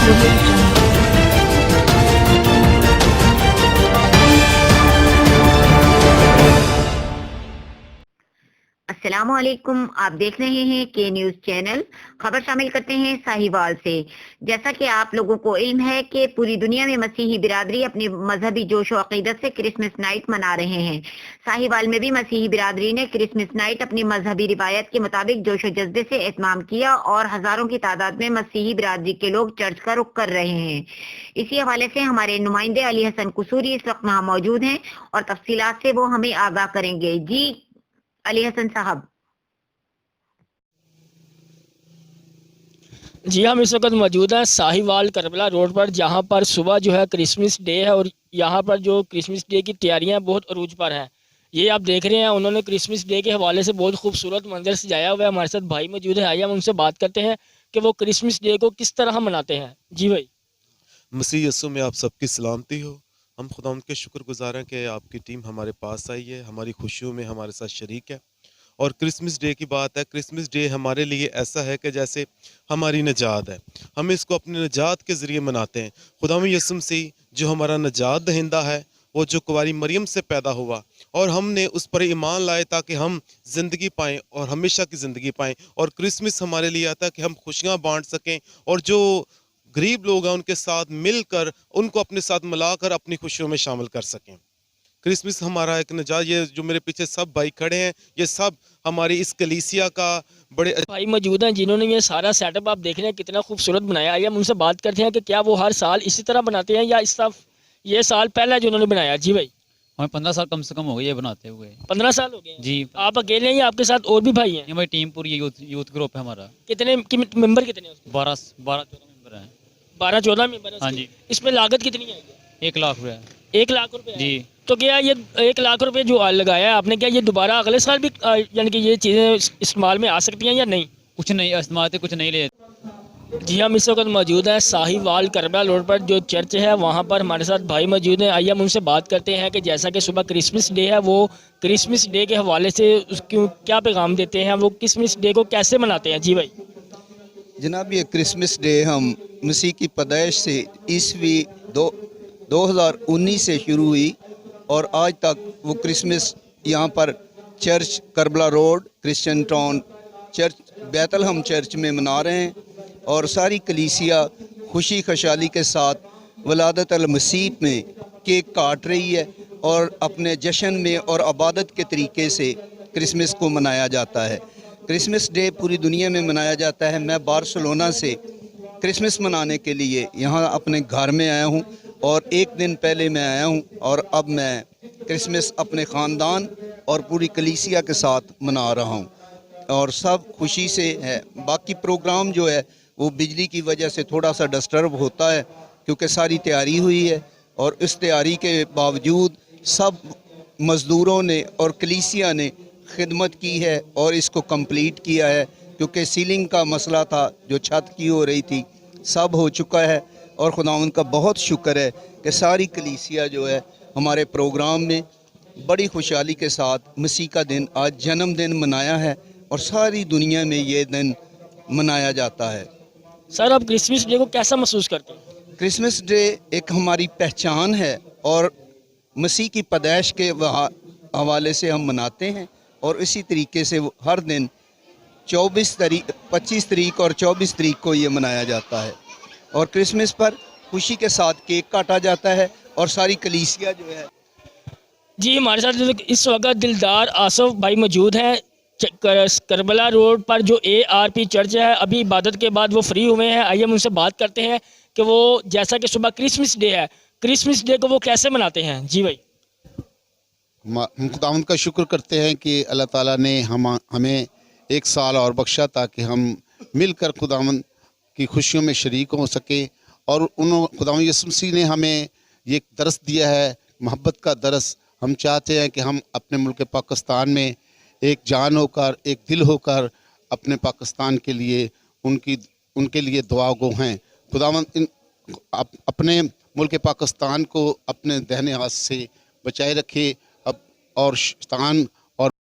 audio jungle. अस्सलामुअलैकुम, आप देख रहे हैं के न्यूज़ चैनल। खबर शामिल करते हैं साहिवाल से। जैसा कि आप लोगों को इल्म है कि पूरी दुनिया में मसीही बिरादरी अपनी मजहबी जोश और अकीदत से क्रिसमस नाइट मना रहे हैं। साहिवाल में भी मसीही बिरादरी ने क्रिसमस नाइट अपनी मजहबी रिवायत के मुताबिक जोश और जज्बे से एहतमाम किया और हजारों की तादाद में मसीही बिरादरी के लोग चर्च का रुख कर रहे हैं। इसी हवाले से हमारे नुमाइंदे अली हसन कुसूरी इस वक्त वहाँ मौजूद हैं और तफसीलात से वो हमें आगाह करेंगे। जी अली हसन साहब। जी हम इस वक्त मौजूद हैं साहिवाल करबला रोड पर, जहां पर सुबह जो है क्रिसमस डे है और यहां पर जो क्रिसमस डे की तैयारियां बहुत अरूज पर हैं। ये आप देख रहे हैं, उन्होंने क्रिसमस डे के हवाले से बहुत खूबसूरत मंजर सजाया हुआ है। हमारे साथ भाई मौजूद है, आइए हम उनसे बात करते हैं कि वो क्रिसमस डे को किस तरह मनाते हैं। जी भाई। मसीह यस्सु में आप सबकी सलामती हो। हम खुदा उनके शुक्रगुजार हैं कि आपकी टीम हमारे पास आई है, हमारी खुशियों में हमारे साथ शरीक है। और क्रिसमस डे की बात है, क्रिसमस डे हमारे लिए ऐसा है कि जैसे हमारी निजात है, हम इसको अपने निजात के ज़रिए मनाते हैं। खुदावंद यीशु मसीह जो हमारा निजात दहिंदा है, वो जो कुंवारी मरियम से पैदा हुआ और हमने उस पर ईमान लाए ताकि हम ज़िंदगी पाएँ और हमेशा की ज़िंदगी पाएँ। और क्रिसमस हमारे लिए आता है कि हम खुशियाँ बाँट सकें और जो गरीब लोग हैं उनके साथ मिलकर उनको अपने साथ मिलाकर अपनी खुशियों में शामिल कर सकें। क्रिसमस हमारा एक निजात, ये जो मेरे पीछे सब भाई खड़े हैं, ये सब हमारी इस कलीसिया का बड़े भाई मौजूद हैं जिन्होंने ये सारा सेटअप आप देख रहे हैं कितना खूबसूरत बनाया। आइए हम उनसे बात करते हैं कि क्या वो हर साल इसी तरह बनाते हैं या इस साल ये साल पहला जो उन्होंने बनाया। जी भाई। हमें 15 साल कम से कम हो गए ये बनाते हुए। 15 साल हो गए हैं। जी। आप अकेले हैं या आपके साथ और भी भाई हैं? ये हमारी टीम पूरी यूथ ग्रुप है हमारा। कितने मेंबर कितने हैं उसके? 12-14 मेंबर हैं। 12-14 मेंबर हैं हाँ उसके। जी। इसमें लागत कितनी आएगी? 1 लाख रुपये। 1 लाख रुपए जी। तो क्या ये 1 लाख रुपए जो लगाया है आपने, क्या ये दोबारा अगले साल भी यानी कि ये चीज़ें इस्तेमाल में आ सकती हैं या नहीं? कुछ नहीं इस्तेमाल से कुछ नहीं ले। जी हम इस वक्त मौजूद हैं साहिवाल करबला रोड पर जो चर्च है, वहाँ पर हमारे साथ भाई मौजूद हैं। आइए हम उनसे बात करते हैं कि जैसा कि सुबह क्रिसमस डे है, वो क्रिसमस डे के हवाले से उसको क्या पैगाम देते हैं, वो क्रिसमस डे को कैसे मनाते हैं। जी भाई। जनाब, ये क्रिसमस डे हम मसीह की पैदाइश से ईस्वी 2019 से शुरू हुई और आज तक वो क्रिसमस यहाँ पर church Karbala road Christian town church Bethlehem church में मना रहे हैं और सारी कलीसिया खुशी खुशहाली के साथ वलादत अल मसीह में केक काट रही है और अपने जश्न में और इबादत के तरीके से क्रिसमस को मनाया जाता है। क्रिसमस डे पूरी दुनिया में मनाया जाता है। मैं बार्सिलोना से क्रिसमस मनाने के लिए यहाँ अपने घर में आया हूँ और 1 दिन पहले मैं आया हूँ और अब मैं क्रिसमस अपने ख़ानदान और पूरी कलीसिया के साथ मना रहा हूँ और सब खुशी से है। बाकी प्रोग्राम जो है वो बिजली की वजह से थोड़ा सा डिस्टर्ब होता है क्योंकि सारी तैयारी हुई है और इस तैयारी के बावजूद सब मज़दूरों ने और कलीसिया ने खिदमत की है और इसको कंप्लीट किया है क्योंकि सीलिंग का मसला था जो छत की हो रही थी, सब हो चुका है और खुदावंद का बहुत शुक्र है कि सारी कलीसिया जो है हमारे प्रोग्राम में बड़ी खुशहाली के साथ मसीह का दिन आज जन्मदिन मनाया है और सारी दुनिया में ये दिन मनाया जाता है। सर आप क्रिसमस डे को कैसा महसूस करते हैं? क्रिसमस डे एक हमारी पहचान है और मसीह की पैदाइश के हवाले से हम मनाते हैं और इसी तरीके से हर दिन 25 तारीख और 24 तारीख को ये मनाया जाता है और क्रिसमस पर खुशी के साथ केक काटा जाता है और सारी कलीसिया जो है। जी हमारे साथ इस वक्त दिलदार आसफ भाई मौजूद हैं करबला रोड पर जो ARP चर्च है। अभी इबादत के बाद वो फ्री हुए हैं। आइए हम उनसे बात करते हैं कि वो जैसा कि सुबह क्रिसमस डे है, क्रिसमस डे को वो कैसे मनाते हैं। जी भाई। हम खुदावंद का शुक्र करते हैं कि अल्लाह ताला ने हमें 1 साल और बख्शा ताकि हम मिलकर खुदावंद की खुशियों में शरीक हो सके और खुदावंद यीशु मसीह ने हमें ये दरस दिया है, मोहब्बत का दरस। हम चाहते हैं कि हम अपने मुल्क पाकिस्तान में एक जान होकर एक दिल होकर अपने पाकिस्तान के लिए उनके लिए दुआ गो हैं। खुदावंद अपने मुल्क पाकिस्तान को अपने दहने हाथ से बचाए रखे और शैतान